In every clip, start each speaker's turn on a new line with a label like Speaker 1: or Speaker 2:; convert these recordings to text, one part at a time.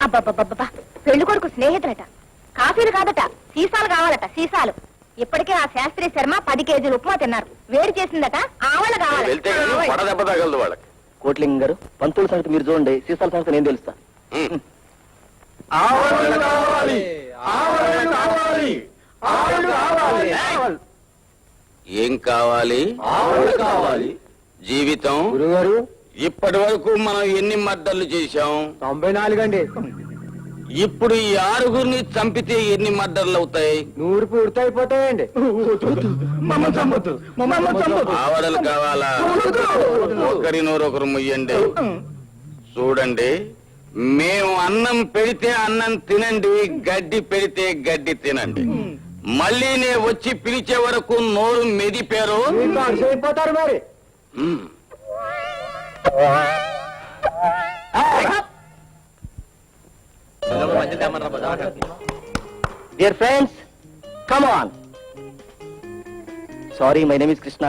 Speaker 1: అబ్బబ్బబ్బబ్బా, పెళ్లి కొడుకు స్నేహితులట. కాఫీలు కాదట, సీసాలు కావాలట, సీసాలు. ఇప్పటికే ఆ శాస్త్రి శర్మ 10 కేజీలు ఉప్మా తిన్నారు. వేడి చేసిందట, ఆవల కావాలి.
Speaker 2: కోట్లింగం గారు, పంతుల సంగతి మీరు చూడండి, సీసాల సంగతి నేను తెలుస్తా.
Speaker 3: ఏం కావాలి?
Speaker 2: కావాలి.
Speaker 3: జీవితం
Speaker 2: గురుగారు,
Speaker 3: ఇప్పటి వరకు మనం ఎన్ని మర్డర్లు చేశాం?
Speaker 2: 94 అండి.
Speaker 3: ఇప్పుడు ఈ 6గురిని చంపితే ఎన్ని మర్డర్లు అవుతాయి?
Speaker 2: 100 పూర్తి అయిపోతాయండి.
Speaker 3: ఆవడలు కావాలా? ఒకరి నోరొకరు ముయ్యండి. చూడండి, మేము అన్నం పెడితే అన్నం తినండి, గడ్డి పెడితే గడ్డి తినండి. మళ్ళీ నే వచ్చి పిలిచే వరకు నోరు మెదిపారు
Speaker 2: అయిపోతారు మరి. Dear friends, come on. Sorry, my name is Krishna.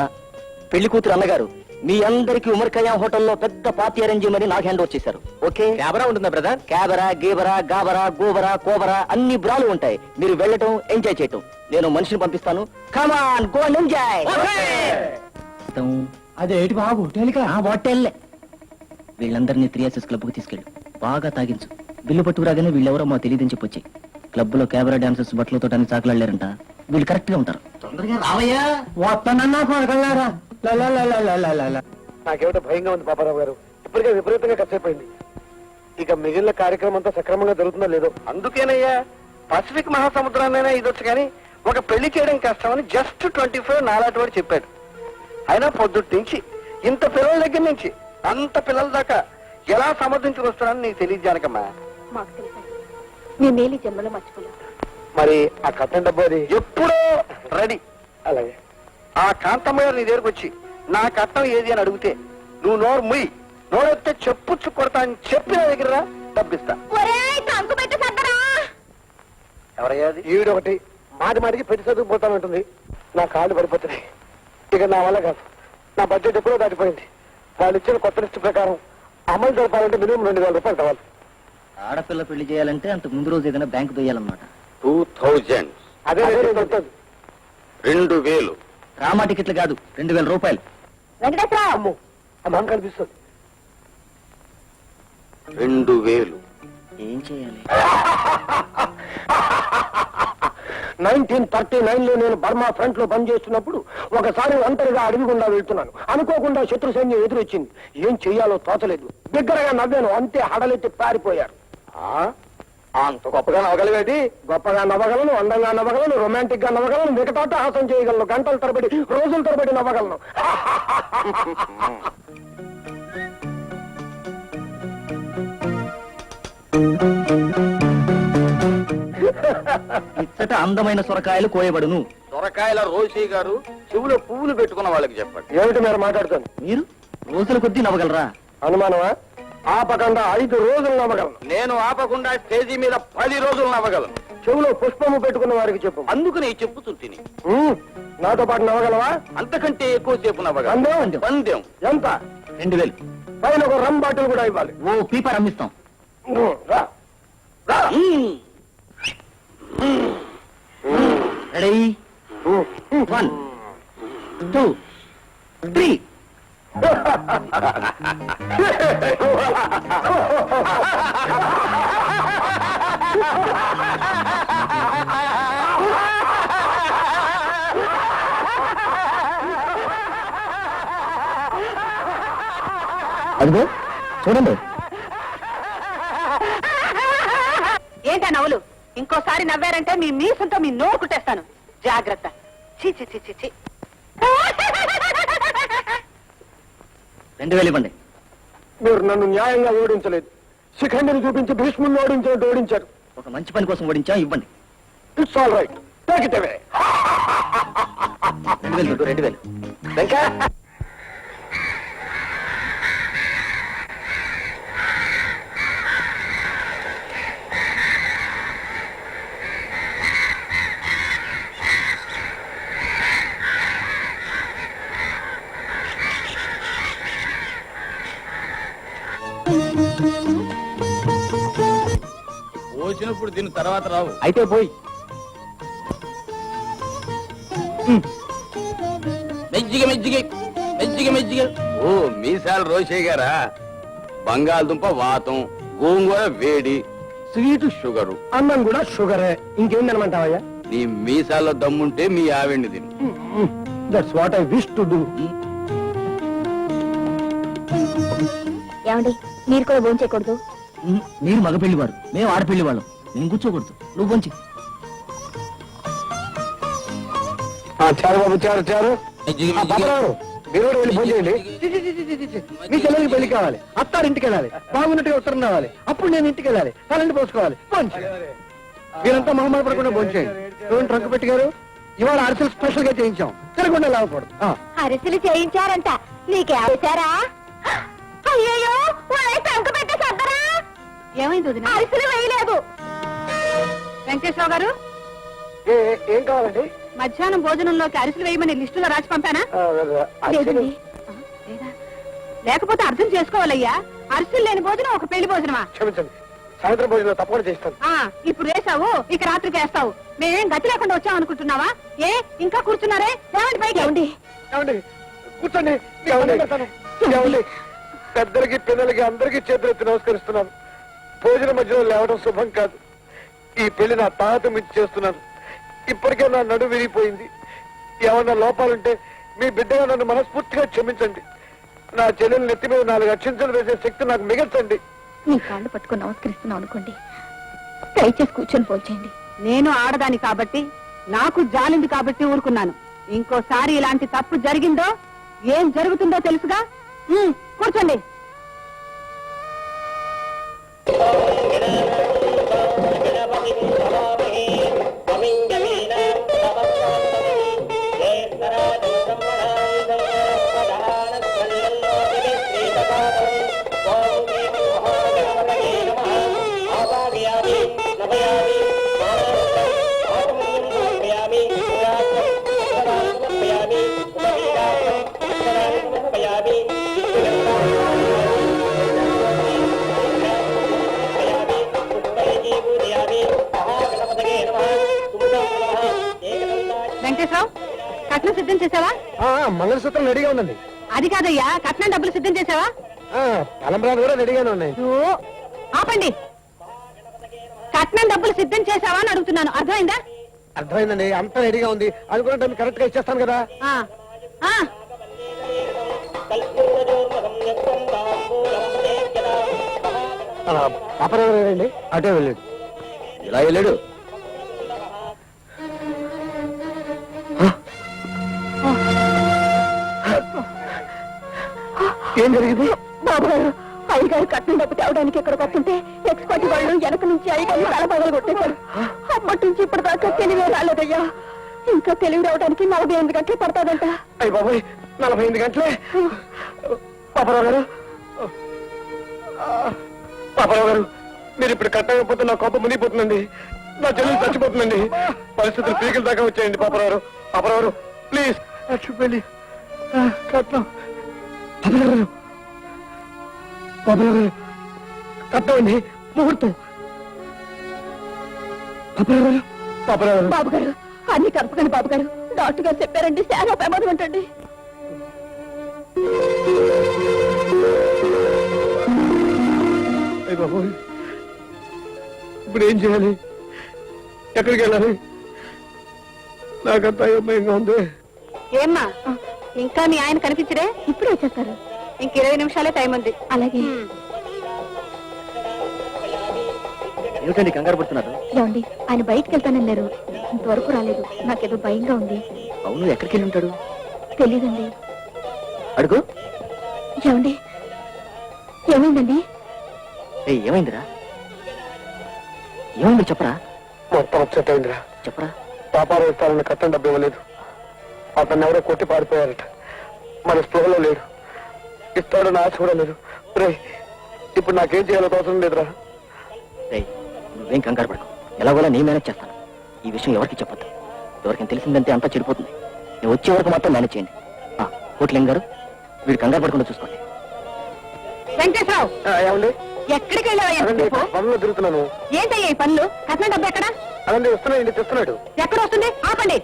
Speaker 2: పెళ్లి కూతురు అన్నగారు మీ అందరికి ఉమర్ ఖయాం హోటల్లో పెద్ద పార్టీ అరేంజ్ చేయమని నాకు హ్యాండ్ ఓవర్ చేశారు. ఓకే, క్యాబరా ఉంటుందా బ్రదర్? క్యాబరా, గేబరా, గాబరా, గోబరా, కోబరా అన్ని బ్రాలు ఉంటాయి. మీరు వెళ్ళటం, ఎంజాయ్ చేయటం. నేను మనిషిని పంపిస్తాను. Come on, go and enjoy. అదేటి బాబు, హోటల్. వీళ్ళందరినీ 3SS క్లబ్ కు తీసుకెళ్ళు, బాగా తాగించు. బిల్లు పట్టుకురాగానే వీళ్ళెవరో మా తెలియదని చెప్పొచ్చి. క్లబ్ లో కెమెరా డాన్సర్స్ బట్టలతో చాకలాడారంట. వీళ్ళు కరెక్ట్ గా ఉంటారు. తొందరగా రావయ్యా. వస్తానన్నా కొడగలరా.
Speaker 4: నాకేమిటో భయంగా ఉంది పాపారావు గారు. ఇప్పటికే విపరీతంగా ఖర్చు అయిపోయింది. ఇక మిగిలిన కార్యక్రమం అంతా సక్రమంగా జరుగుతుందో లేదో. అందుకేనయ్యా, పసిఫిక్ మహాసముద్రాన్నైనా ఇదొచ్చు కానీ ఒక పెళ్లి చేయడం కష్టమని జస్ట్ 25 నాలాంటి వాడు చెప్పాడు. అయినా పొద్దుటి నుంచి ఇంత పిల్లల దగ్గర నుంచి అంత పిల్లల దాకా ఎలా సమర్థించుకు వస్తున్నానని నీకు తెలియజానకమ్మా.
Speaker 1: మాకు తెలుసండి, మీ మేలు జన్మలో మర్చిపోలేదు.
Speaker 4: మరి ఆ కట్టం డబ్బు అది ఎప్పుడో రెడీ. అలాగే ఆ కాంతమ్మ గారు నీ దగ్గరకు వచ్చి నా కట్టం ఏది అని అడిగితే నువ్వు నోరు ముయ్యి, నోరెత్తే చెప్పుచ్చు కొడతా అని చెప్పి నా దగ్గర డబ్బిస్తా. ఎవరయ్యా? ఈవిడ ఒకటి మాటి మాటికి పెట్టి చదువుకుపోతానంటుంది. నా కాళ్ళు పడిపోతున్నాయి. ఇక నా వల్ల కాదు. నా బడ్జెట్ ఎప్పుడో దాటిపోయింది. వాళ్ళు ఇచ్చిన కొత్త లిస్టు ప్రకారం అమలు జరపాలంటే మినిమం 2000 రూపాయలు కావాలి.
Speaker 2: ఆడపిల్ల పెళ్లి చేయాలంటే అంత ముందు రోజు ఏదైనా బ్యాంకు దొయ్యాలన్నమాట.
Speaker 3: 2000.
Speaker 4: అదే
Speaker 3: 2000.
Speaker 2: రామా టికెట్లు కాదు, 2000 రూపాయలు.
Speaker 1: వెంకటేశ్వరరావు,
Speaker 4: అమ్మో, అమ్మ కనిపిస్తుంది.
Speaker 3: 2000.
Speaker 2: ఏం చేయాలి?
Speaker 4: 1939లో నేను బర్మా ఫ్రంట్ లో పనిచేస్తున్నప్పుడు ఒకసారి ఒంటరిగా అడవి గుండా వెళ్తున్నాను. అనుకోకుండా శత్రు సైన్యం ఎదురొచ్చింది. ఏం చెయ్యాలో తోచలేదు. బిగ్గరగా నవ్వాను, అంతే హడలెత్తి పారిపోయారు. అంత గొప్పగా నవ్వగలిగేది? గొప్పగా నవ్వగలను, అందంగా నవ్వగలను, రొమాంటిక్ గా నవ్వగలను, వికటాటహాసం చేయగలను, గంటల తరబడి, రోజుల తరబడి నవ్వగలను.
Speaker 2: ఇచ్చట అందమైన సొరకాయలు కోయబడును.
Speaker 3: సొరకాయల రోషి గారు చెవులో పువ్వులు పెట్టుకున్న వాళ్ళకి చెప్పండి.
Speaker 4: ఏమిటి మీరు మాట్లాడుతుంది?
Speaker 2: మీరు రోజుల కొద్దీ నవ్వగలరా?
Speaker 4: అనుమానమా? ఆపకుండా 5 రోజులు నవ్వగలను.
Speaker 3: నేను ఆపకుండా స్టేజీ మీద 10 రోజులు నవ్వగలను.
Speaker 4: చెవులో పుష్పము పెట్టుకున్న వారికి చెప్పు.
Speaker 3: అందుకు నేను చెప్పుతుంటిని.
Speaker 4: నాతో పాటు నవ్వగలవా?
Speaker 3: అంతకంటే ఎక్కువసేపు నవ్వగలను.
Speaker 4: పందెం?
Speaker 3: పందెం
Speaker 4: ఎంత?
Speaker 2: 2000.
Speaker 4: పైన ఒక రమ్ బాటిల్ కూడా ఇవ్వాలి.
Speaker 2: ఓ పీపర్ అమ్మిస్తాం.
Speaker 4: రా రా.
Speaker 2: రెడీ? 1 2 3. అదిగో చూడండి.
Speaker 1: ఏంటా నవ్వులు? ఇంకోసారి నవ్వారంటే మీ మీసంతో మీ నోరు కుట్టేస్తాను. జాగ్రత్త. చి చి చి చి చి.
Speaker 2: 2000 ఇవ్వండి.
Speaker 4: మీరు నన్ను న్యాయంగా ఓడించలేదు. శిఖండిని చూపించి భీష్ముని ఓడించినట్టు ఓడించారు.
Speaker 2: ఒక మంచి పని కోసం ఓడించా, ఇవ్వండి.
Speaker 4: It's all right, take it away.
Speaker 2: 2000.
Speaker 4: Venkayya,
Speaker 3: పోసినప్పుడు దీని తర్వాత రావు.
Speaker 2: అయితే పోయి.
Speaker 3: మెజ్జిగ మెజ్జిగ మెజ్జిగ మెజ్జిగ. ఓ మీసాల రోషయ్య గారా? బంగాళదుంప వాతం, గోంగూర వేడి, స్వీట్ షుగరు.
Speaker 4: అన్నం కూడా షుగరే. ఇంకేందనమంటావయ్యా?
Speaker 3: నీ మీసాల్లో దమ్ముంటే మీ ఆవిడ్ని తిను.
Speaker 4: That's what I wish to do.
Speaker 1: ఏమండి మీరు కూడా భోంచేయకూడదు?
Speaker 2: మీరు మగ పెళ్లివారు, మేము ఆడపెళ్లి వాళ్ళం. నేను కూర్చోకూడదు, నువ్వు పొంచి.
Speaker 4: చారు బాబు, చారు చారు.
Speaker 3: మెజ్జిగ
Speaker 4: ఆ,
Speaker 3: మెజ్జిగ.
Speaker 4: పాపరావు, మీరు కూడా వెళ్ళి భోజనం చేయండి. మీ చెల్లెలకి పెళ్లి కావాలి, అత్తారింటికి వెళ్ళాలి, బాగున్నట్టుగా ఉత్తరం రావాలి, అప్పుడు నేను ఇంటికి వెళ్ళాలి, తలంటి పోసుకోవాలి. భోంచే మీరంతా మొహమాట పడకుండా భోంచేయండి. చూడండి ట్రంక్ పెట్టిగారు, ఇవాళ అరిసెలు స్పెషల్ గా చేయించాం, తినకుండా లావకూడదు.
Speaker 1: అరిసెలు చేయించారంట, నీకేసారా? అయ్యో టంక పెట్టే సద్దరా. ఏమైంది? అరిసెలు వేయలేదు. వెంకటేశ్వరరావు గారు,
Speaker 4: ఏం కావాలండి?
Speaker 1: మధ్యాహ్నం భోజనంలోకి అరిసెలు వేయమని లిస్టులో రాసి పంపానా? లేదండి. లేదా? లేకపోతే అర్థం చేసుకోవాలయ్యా, అరిసెలు లేని భోజనం ఒక పెళ్లి భోజనమా?
Speaker 4: క్షమించండి, సాయంత్రం భోజనం తప్పకుండా చేస్తాను.
Speaker 1: ఇప్పుడు వేసావు, ఇక రాత్రికి వేస్తావు. మేమేం గతి లేకుండా వచ్చాం అనుకుంటున్నావా? ఏ ఇంకా కూర్చున్నారే? ఏమండి పైకి? ఏమండి
Speaker 4: ఏమండి కూర్చోండి. ఏమండి పెద్దలకి పిల్లలకి అందరికీ చేతులెత్తి నమస్కరిస్తున్నాను. భోజన మధ్యలో లేవడం శుభం కాదు. ఈ పెళ్లి నా తాత మించి చేస్తున్నాను. ఇప్పటికే నా నడు విరిగిపోయింది. ఏమన్నా లోపాలుంటే మీ బిడ్డగా నన్ను మనస్ఫూర్తిగా క్షమించండి. నా చెల్లెలు నెత్తి మీద 4 అక్షింతలు వేసే శక్తి నాకు మిగల్చండి.
Speaker 1: నీ కాళ్ళు పట్టుకుని నమస్కరిస్తున్నావు అనుకోండి, దయచేసి కూర్చొని పోల్చేయండి. నేను ఆడదాని కాబట్టి, నాకు జాలింది కాబట్టి ఊరుకున్నాను. ఇంకోసారి ఇలాంటి తప్పు జరిగిందో ఏం జరుగుతుందో తెలుసుగా. కూర్చోండి. వెంకటేశ్వరరావు, కట్నం సిద్ధం చేసావా?
Speaker 4: మంగళసూత్రం రెడీగా ఉందండి.
Speaker 1: అది కాదయ్యా, కట్నం డబ్బులు సిద్ధం చేసావా?
Speaker 4: తలంబ్రాలు కూడా రెడీగానే ఉన్నాయి.
Speaker 1: ఆపండి. కట్నం డబ్బులు సిద్ధం చేసావా అని అడుగుతున్నాను, అర్థమైందా?
Speaker 4: అర్థమైందండి, అంతా రెడీగా ఉంది. అనుకున్న టైం కరెక్ట్ గా ఇచ్చేస్తాను కదా. పాపరావు అటే వెళ్ళాడు.
Speaker 2: ఇలా వెళ్ళాడు.
Speaker 4: ఏం జరిగింది?
Speaker 1: బాబు గారు, అయ్యగారు కట్నం డబ్బు తేవడానికి ఇక్కడికి వస్తుంటే ఎక్స్పర్ట్ వాళ్ళు వెనక నుంచి అయ్యగారిని తలబగలు కొట్టేశారు. అప్పటి నుంచి ఇప్పటిదాకా తెలివే రాలేదయ్యా. ఇంకా తెలివి రావడానికి 48 గంటలు పడతాదంట.
Speaker 4: అయ్యి బాబాయ్, 48 గంటలే? పాపరావు గారు, పాపరావు గారు, మీరు ఇప్పుడు కట్టకపోతే నా కోపం మునిగిపోతుందండి. నా చెల్లెలు చచ్చిపోతుందండి. పరిస్థితులు పీకల దాకా వచ్చాయండి. పాపరావు పాపరావు ప్లీజ్ పెళ్ళి కట్నం. పాపరావు పాపరావు కట్నం అండి, ముహూర్తం. పాపరావు పాపరావు.
Speaker 1: బాబు గారు, అన్ని కలపకండి బాబు గారు. డాక్టర్ గారు చెప్పారండి, చాలా ప్రమాదం అంటండి.
Speaker 4: అయ్య బాబోయ్, ఇప్పుడు ఏం చేయాలి? ఎక్కడికి వెళ్ళాలి? నాకంతా అయోమయంగా ఉంది.
Speaker 1: ఏమ్మా, ఇంకా మీ ఆయన కనిపించరే? ఇప్పుడు వచ్చేస్తారు. ఇంక 20 నిమిషాలే టైం ఉంది. అలాగే.
Speaker 2: ఏమిటండి కంగారు పడుతున్నారు?
Speaker 1: ఏమండి, ఆయన బయటకు వెళ్తానన్నారు, ఇంతవరకు రాలేదు. నాకేదో భయంగా ఉంది.
Speaker 2: అవును, ఎక్కడికి వెళ్ళి ఉంటాడు?
Speaker 1: తెలీదండి.
Speaker 2: అడుగు.
Speaker 1: ఏమండి, ఏమైందండి?
Speaker 2: ఏమైందిరా? ఏమైంది చెప్పరా?
Speaker 4: మొత్తం అప్సెట్ అయిందిరా.
Speaker 2: చెప్పరా?
Speaker 4: పాపారావు ఇస్తానన్న కట్టం డబ్బు ఇవ్వలేదు. అతన్ని ఎవరో కొట్టి పారిపోయారట. మన స్పృహలో లేడు. ఇస్తాడని ఆశ కూడా లేదు. ఇప్పుడు నాకేం చేయాలో తోచడం లేదురా.
Speaker 2: నువ్వేం కంగారు పడకు, ఎలాగోలా నేను మేనేజ్ చేస్తాను. ఈ విషయం ఎవరికి చెప్పొద్దు. ఎవరికైనా తెలిసిందంటే అంతా చెడిపోతుంది. నువ్వు వచ్చే వరకు మాత్రం మేనేజ్ చేయండి. కోట్లింగ్ గారు, వీడు కంగారు పడకుండా చూసుకోండి.
Speaker 1: వెంకటేశ్వరరావు,
Speaker 4: ఏమండి?
Speaker 1: ఎక్కడికి వెళ్ళావయ్యా
Speaker 4: అదండి
Speaker 1: చెప్పు.
Speaker 4: పనులు తిరుగుతున్నాను.
Speaker 1: ఏంటయ్యా ఈ పనులు? కట్నం డబ్బు ఎక్కడ?
Speaker 4: అదండి వస్తున్నాయండి, తెస్తున్నాడు.
Speaker 1: ఎక్కడ వస్తుంది? ఆపండి.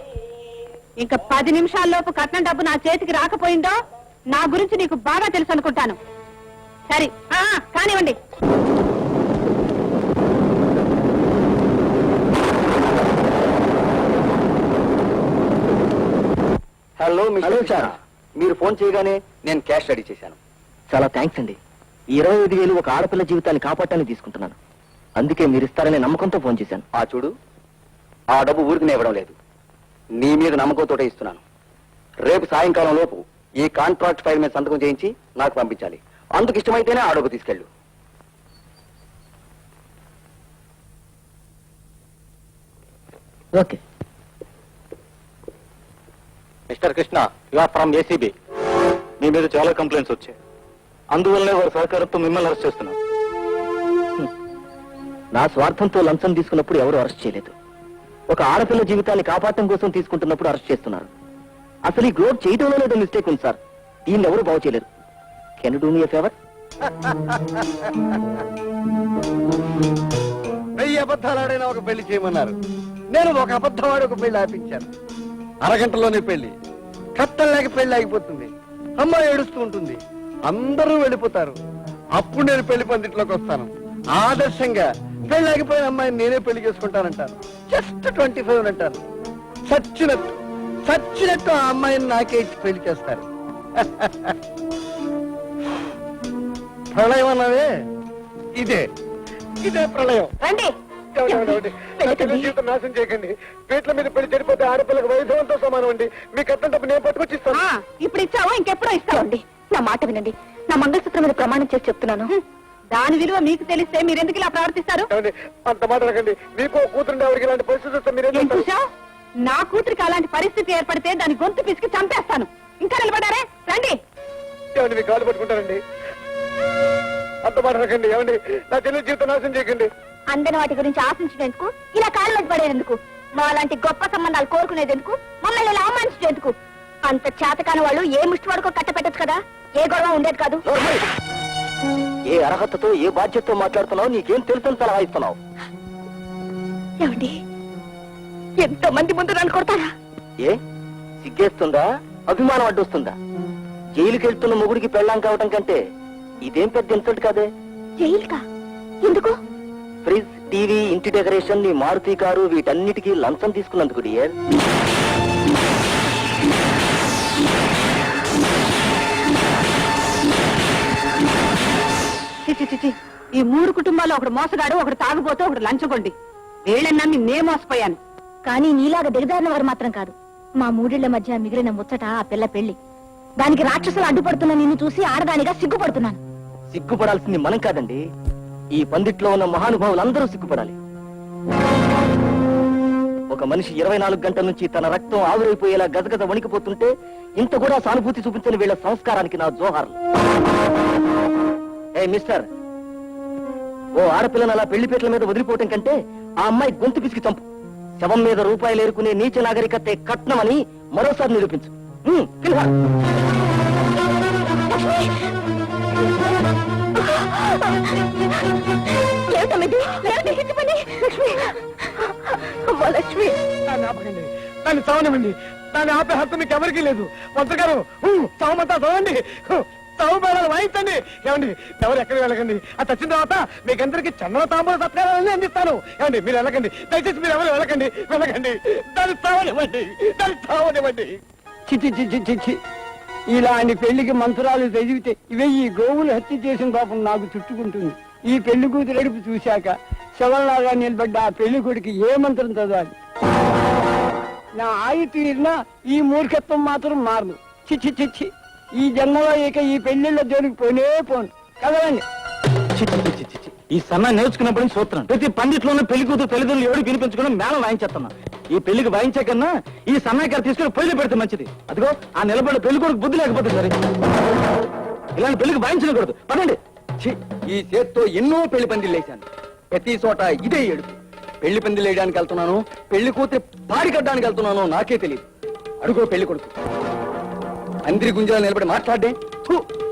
Speaker 1: ఇంకా 10 నిమిషాల్లోపు కట్నం డబ్బు నా చేతికి రాకపోయిందో నా గురించి నీకు బాగా తెలుసు అనుకుంటాను. సరే కానివ్వండి.
Speaker 2: హలో సార్, మీరు ఫోన్ చేయగానే నేను క్యాష్ రెడీ చేశాను. చాలా థ్యాంక్స్ అండి. ఈ 25,000 ఒక ఆడపిల్ల జీవితాన్ని కాపాడటానికి తీసుకుంటున్నాను. అందుకే మీరు ఇస్తారనే నమ్మకంతో ఫోన్ చేశాను. ఆ చూడు, ఆ డబ్బు ఊరికి ఇవ్వడం లేదు, నీ మీద నమ్మకంతోటే ఇస్తున్నాను. రేపు సాయంకాలం లోపు ఈ కాంట్రాక్ట్ ఫైల్ మీద సంతకం చేయించి నాకు పంపించాలి. అందుకు ఇష్టమైతేనే ఆ డబ్బు తీసుకెళ్ళు. Okay.
Speaker 5: Mister Krishna, you are from ACB. మీ మీద చాలా కంప్లైంట్స్ వచ్చాయి, అందువల్లనే వారి సహకారంతో మిమ్మల్ని అరెస్ట్ చేస్తున్నాం.
Speaker 2: నా స్వార్థంతో లంచం తీసుకున్నప్పుడు ఎవరు అరెస్ట్ చేయలేదు. ఒక ఆడపిల్ల జీవితాన్ని కాపాడటం కోసం తీసుకుంటున్నప్పుడు అరెస్ట్ చేస్తున్నారు. అసలు ఈ గ్రోత్ చేయడంలో లేదో మిస్టేక్ ఉంది సార్. దీన్ని ఎవరు బాగు చేయలేరు. Can you do me a favour?
Speaker 4: 1000 అబద్ధాలు ఆడైనా ఒక పెళ్లి చేయమన్నారు. నేను ఒక అబద్ధం ఆడి ఒక పెళ్లి ఆపించాను. అరగంటలోనే పెళ్లి. కట్టలేక పెళ్లి ఆగిపోతుంది. అమ్మాయి ఏడుస్తూ ఉంటుంది. అందరూ వెళ్ళిపోతారు. అప్పుడు నేను పెళ్లి పందిట్లోకి వస్తాను. ఆదర్శంగా పెళ్లి ఆగిపోయిన అమ్మాయిని నేనే పెళ్లి చేసుకుంటానంటాను. జస్ట్ 25 అంటాను. చచ్చినట్టు ఆ అమ్మాయిని నాకే ఇచ్చి పెళ్లి చేస్తారు. ప్రళయం అన్నవే, ఇదే ప్రళయం.
Speaker 1: రండి.
Speaker 4: జీవితం నాశనం చేయకండి. పీట్ల మీద పెళ్లి చెడిపోతే ఆడపిల్లకి వైభవంతో సమానం అండి. మీ కట్టం డబ్బు నేను పట్టుకొచ్చి ఇస్తాను.
Speaker 1: ఇప్పుడు ఇచ్చావో ఇంకెప్పుడో ఇస్తావండి. నా మాట వినండి. నా మంగళసూత్రం మీద ప్రమాణం చేసి చెప్తున్నాను. దాని విలువ మీకు తెలిస్తే మీరెందుకు ఇలా ప్రవర్తిస్తారు?
Speaker 4: అంత మాట్లాడకండి. మీకు కూతురుండి ఎవరికి ఇలాంటి పరిస్థితి వస్తే మీరేం
Speaker 1: ఏం
Speaker 4: చేస్తారు?
Speaker 1: చూశావ్? నా కూతురికి అలాంటి పరిస్థితి ఏర్పడితే దాని గొంతు పిసికి చంపేస్తాను. ఇంకా నిలబడారే? రండి.
Speaker 4: ఏమండి మీ కాళ్ళు పట్టుకుంటారండి. అంత మాట్లాడకండి. ఏమండి నా చెల్లి జీవితం నాశనం చేయకండి.
Speaker 1: అందని వాటి గురించి ఆశించినందుకు, ఇలా కాళ్ళు పడేందుకు, మా లాంటి గొప్ప సంబంధాలు కోరుకునేందుకు, మమ్మల్ని ఇలా అవమానించేందుకు, అంత చేతకాని వాళ్ళు ఏ ముష్టి వరకు కట్టపెట్టచ్చు కదా. ఏ గొడవ ఉండేది కాదు.
Speaker 2: ఏ అర్హతతో ఏ బాధ్యతతో మాట్లాడుతున్నావు? నీకేం తెలుసు సలహా ఇస్తున్నావు?
Speaker 1: ఏమండి, ఎంతో మంది ముందు నన్ను కొడతారా?
Speaker 2: ఏ సిగ్గేస్తుందా? అభిమానం అడ్డొస్తుందా? జైలుకి వెళ్తున్న మొగుడికి పెళ్ళాం కావటం కంటే ఇదేం పెద్ద ఇన్సల్ట్ కాదే.
Speaker 1: జైలుకా? ఎందుకు?
Speaker 2: ఫ్రిడ్జ్, టీవీ, ఇంటి డెకరేషన్, నీ మారుతి కారు, వీటన్నిటికీ లంచం తీసుకున్నందుకు డియర్.
Speaker 1: ఈ 3 కుటుంబాల్లో ఒకడు మోసగాడు, ఒకడు తాగుబోతూ, ఒకడు లంచగొండి. వీళ్ళని నమ్మి నే మోసపోయాను. కానీ నీలాగా దిగజారిన వారు మాత్రం కాదు. మా 3 ఏళ్ల మధ్య మిగిలిన ముచ్చట ఆ పిల్ల పెళ్లి. దానికి రాక్షసులు అడ్డుపడుతున్న నిన్ను చూసి ఆడదానిగా సిగ్గుపడుతున్నాను.
Speaker 2: సిగ్గుపడాల్సింది మనం కాదండి, ఈ పందిట్లో ఉన్న మహానుభావులందరూ సిగ్గుపడాలి. ఒక మనిషి 24 గంటల నుంచి తన రక్తం ఆవిరైపోయేలా గజగజ వణికిపోతుంటే ఇంత కూడా సానుభూతి చూపించని వీళ్ళ సంస్కారానికి నా జోహార్లు. ఏ మిస్టర్, ఓ ఆడపిల్లని అలా పెళ్లిపేటల మీద వదిలిపోవటం కంటే ఆ అమ్మాయి గొంతు పిసికి చంపు. శవం మీద రూపాయలు ఏరుకునే నీచ నాగరికతే కట్నమని మరోసారి నిరూపించు. పిలవ.
Speaker 1: లక్ష్మి,
Speaker 4: దాన్ని ఆపకండి. దాన్ని చావనివ్వండి. దాన్ని ఆపే హక్కు మీకు ఎవరికీ లేదు. మంత్రగారు చావమంతా చావండి. చావు బేడాలు వాయించండి. ఏమండి ఎవరు ఎక్కడికి వెళ్ళకండి. అది వచ్చిన తర్వాత మీకందరికి చంద్ర తాంబూల సత్కారాలన్నీ అందిస్తాను. ఏమండి మీరు వెళ్ళకండి. దయచేసి మీరు ఎవరు వెళ్ళకండి. దాన్ని చావనివ్వండి.
Speaker 6: చిచి ఇలాంటి పెళ్లికి మంత్రాలు చదివితే ఇవే ఈ గోవులు హత్య చేసిన పాపం నాకు చుట్టుకుంటుంది. ఈ పెళ్లి కూతురు ఎడుపు చూశాక శవంలాగా నిలబడ్డ ఆ పెళ్లి కొడుకు ఏ మంత్రం చదవాలి? నా ఆయి తీరినా ఈ మూర్ఖత్వం మాత్రం మారదు. చిచి ఈ జన్మలో ఇక ఈ పెళ్లిళ్ళ జోలికి పోను కదలండి.
Speaker 5: ఈ సన్నా నేర్చుకున్నప్పుడు చూస్తున్నాను. ప్రతి పండిట్లోనే పెళ్లి కూతురు తల్లిదండ్రులు ఎవరు వినిపించుకుని మేళం వాయించేస్తున్నా. ఈ పెళ్లికి వాయించే కన్నా ఈ సన్నాయికారు తీసుకుని పొయ్యిలో పెడితే మంచిది. అదిగో ఆ నిలబడి పెళ్లి కొడుకు బుద్ధి లేకపోతే సరే. ఇలాంటి పెళ్లికి వాయించకూడదు. పదండి.
Speaker 2: ఈ చేత్తో ఎన్నో పెళ్లి పందిళ్ళు వేశాను. ప్రతి చోట ఇదే ఏడుపు. పెళ్లి పందిళ్ళు వేయడానికి వెళ్తున్నాను, పెళ్లి కూతురు పాడి కట్టడానికి వెళ్తున్నాను నాకే తెలియదు. అడుగో పెళ్లి కొడుకు అందరి గుంజలో నిలబడి మాట్లాడే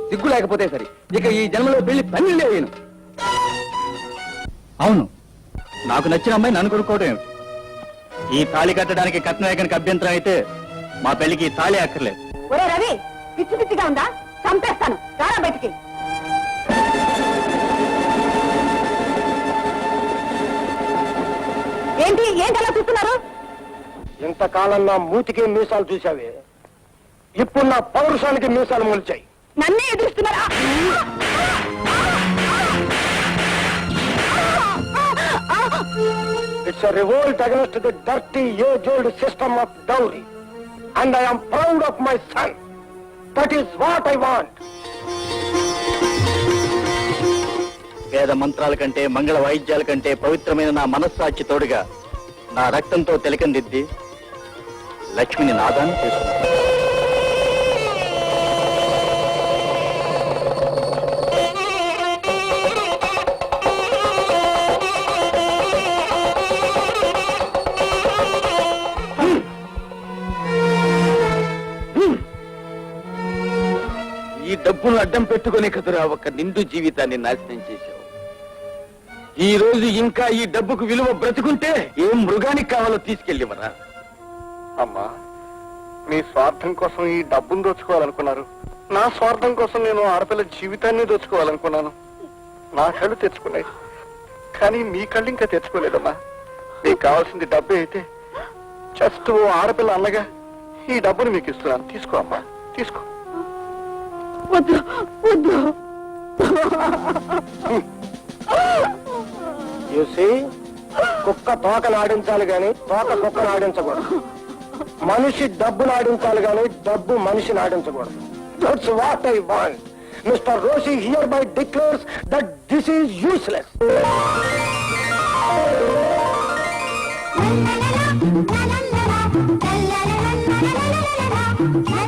Speaker 2: సిగ్గు లేకపోతే సరే. ఇక ఈ జన్మలో పెళ్లి పందిళ్ళే వేయను.
Speaker 5: అవును, నాకు నచ్చిన అమ్మాయి నన్ను కొనుక్కోవడం ఏమిటి? ఈ తాళి కట్టడానికి కట్నవేకానికి అభ్యంతరం అయితే మా పెళ్లికి ఈ తాళి అక్కర్లేదు.
Speaker 1: ఒరే రవి, పిచ్చి పిచ్చిగా ఉందా? చంపేస్తాను, రారా బయటికి. ఏంటి అలా చూస్తున్నారు?
Speaker 4: ఇంతకాలం నా మూతికి మీసాలు చూసావే, ఇప్పుడు నా పౌరుషానికి మీసాలు మొలిచాయి.
Speaker 1: నన్నే ఎదురుస్తున్నారా?
Speaker 4: It's a revolt against the dirty, age-old system of dowry. And I am proud of my son. That is what I want.
Speaker 5: వేద మంత్రాల కంటే, మంగళ వాయిద్యాల కంటే పవిత్రమైన నా మనస్సాక్షి తోడుగా నా రక్తంతో తిలకందిద్ది లక్ష్మిని నాదాన్ని చేసుకుంటాను.
Speaker 3: ఈ డబ్బును అడ్డం పెట్టుకునే కదురా ఒక నిండు జీవితాన్ని నాశనం చేశావు. ఈ రోజు ఇంకా ఈ డబ్బుకు విలువ బ్రతుకుంటే ఏం మృగానికి కావాలో తీసుకెళ్ళివరా?
Speaker 4: అమ్మా, నీ స్వార్థం కోసం ఈ డబ్బును దోచుకోవాలనుకున్నారు. నా స్వార్థం కోసం నేను ఆడపిల్ల జీవితాన్ని దోచుకోవాలనుకున్నాను. నా కళ్ళు తెచ్చుకున్నాయి, కానీ మీ కళ్ళు ఇంకా తెచ్చుకోలేదమ్మా. మీకు కావాల్సింది డబ్బే అయితే జస్ట్ ఓ ఆడపిల్ల అన్నగా ఈ డబ్బును మీకు ఇస్తున్నాను. తీసుకో అమ్మా, తీసుకో.
Speaker 1: వద్దు వద్దు.
Speaker 4: చూసి కుక్క తోకను ఆడించాలి గాని తోక కుక్కను ఆడించకూడదు. మనిషి డబ్బును ఆడించాలి గాని డబ్బు మనిషిని ఆడించకూడదు. That's what I want. Mister Roshi hereby declares that this is useless.
Speaker 7: la la la la la la la la la la la la la la la la